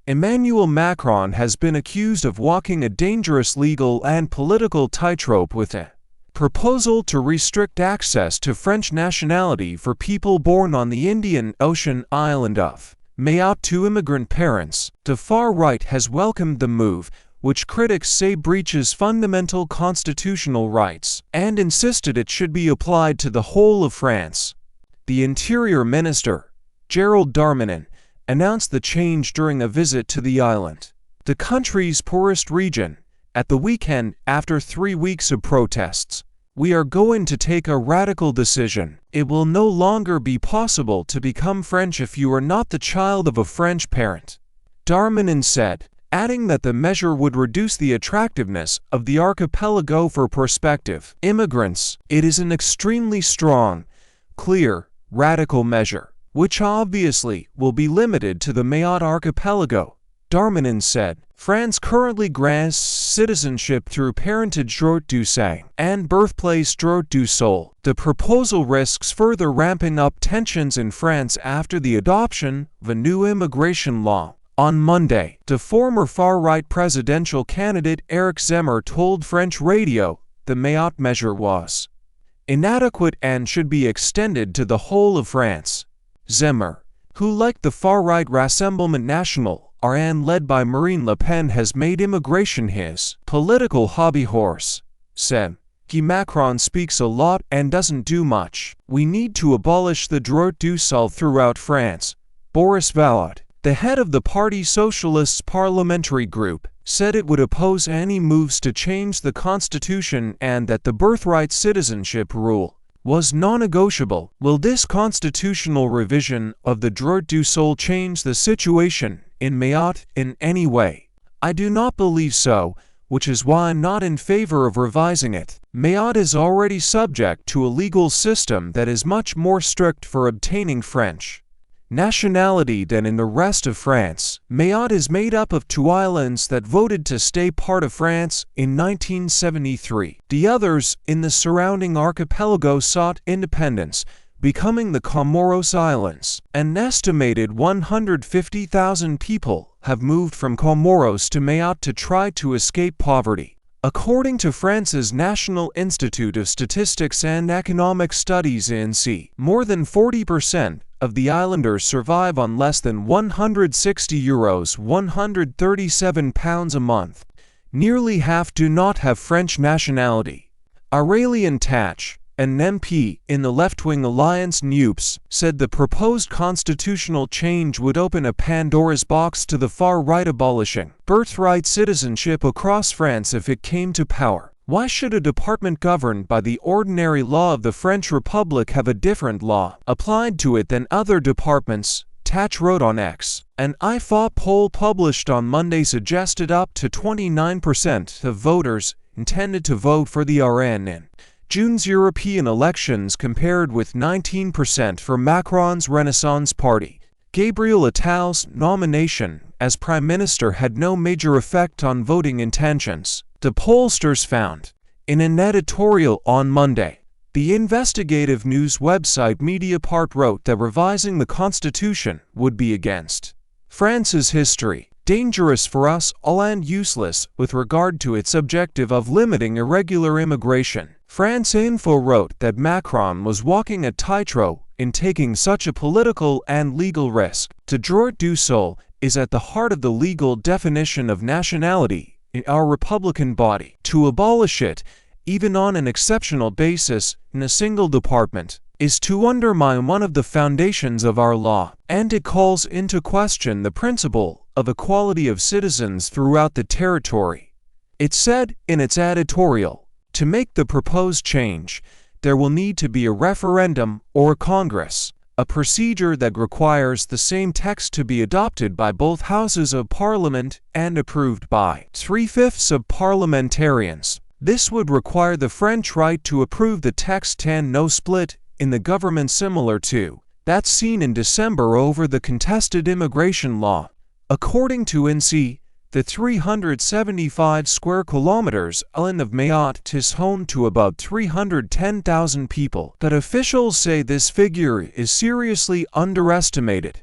Emmanuel Macron has been accused of walking a dangerous legal and political tightrope with a proposal to restrict access to French nationality for people born on the Indian Ocean island of Mayotte to immigrant parents. The far right has welcomed the move, which critics say breaches fundamental constitutional rights, and insisted it should be applied to the whole of France. The Interior Minister, Gerald Darmanin, announced the change during a visit to the island, the country's poorest region, at the weekend after 3 weeks of protests. "We are going to take a radical decision. It will no longer be possible to become French if you are not the child of a French parent," Darmanin said, adding that the measure would reduce the attractiveness of the archipelago for prospective immigrants. "It is an extremely strong, clear, radical measure, which obviously will be limited to the Mayotte archipelago," Darmanin said. France currently grants citizenship through parentage droit du sang and birthplace droit du sol. The proposal risks further ramping up tensions in France after the adoption of a new immigration law. On Monday, the former far-right presidential candidate Eric Zemmour told French radio the Mayotte measure was inadequate and should be extended to the whole of France. Zemmour, who like the far-right Rassemblement National, RN led by Marine Le Pen, has made immigration his political hobby horse, said, "Macron speaks a lot and doesn't do much. We need to abolish the droit du sol throughout France." Boris Vallaud, the head of the Parti Socialist's parliamentary group, said it would oppose any moves to change the constitution and that the birthright citizenship rule was non-negotiable. "Will this constitutional revision of the droit du sol change the situation in Mayotte in any way? I do not believe so, which is why I'm not in favor of revising it. Mayotte is already subject to a legal system that is much more strict for obtaining French nationality than in the rest of France. Mayotte is made up of 2 islands that voted to stay part of France in 1973. The others in the surrounding archipelago sought independence, becoming the Comoros Islands. An estimated 150,000 people have moved from Comoros to Mayotte to try to escape poverty. According to France's National Institute of Statistics and Economic Studies (INSEE), more than 40% of the islanders survive on less than €160 (£137 a month). Nearly half do not have French nationality. Aurélien Taché, an MP in the left-wing alliance NUPES, said the proposed constitutional change would open a Pandora's box to the far-right, abolishing birthright citizenship across France if it came to power. Why should a department governed by the ordinary law of the French Republic have a different law applied to it than other departments? Taché wrote on X. An IFOP poll published on Monday suggested up to 29% of voters intended to vote for the RN in June's European elections, compared with 19% for Macron's Renaissance Party. Gabriel Attal's nomination as Prime Minister had no major effect on voting intentions, the pollsters found. In an editorial on Monday, the investigative news website Mediapart wrote that revising the Constitution would be against France's history, dangerous for us all, and useless with regard to its objective of limiting irregular immigration. France Info wrote that Macron was walking a tightrope in taking such a political and legal risk. The droit du sol is at the heart of the legal definition of nationality in our Republican body. To abolish it, even on an exceptional basis in a single department, is to undermine one of the foundations of our law, and it calls into question the principle of equality of citizens throughout the territory. It said in its editorial, to make the proposed change, there will need to be a referendum or a Congress, a procedure that requires the same text to be adopted by both houses of Parliament and approved by 3/5 of parliamentarians. This would require the French right to approve the text and no split in the government similar to that seen in December over the contested immigration law. According to INSEE, the 375 square kilometers island of Mayotte is home to about 310,000 people, but officials say this figure is seriously underestimated.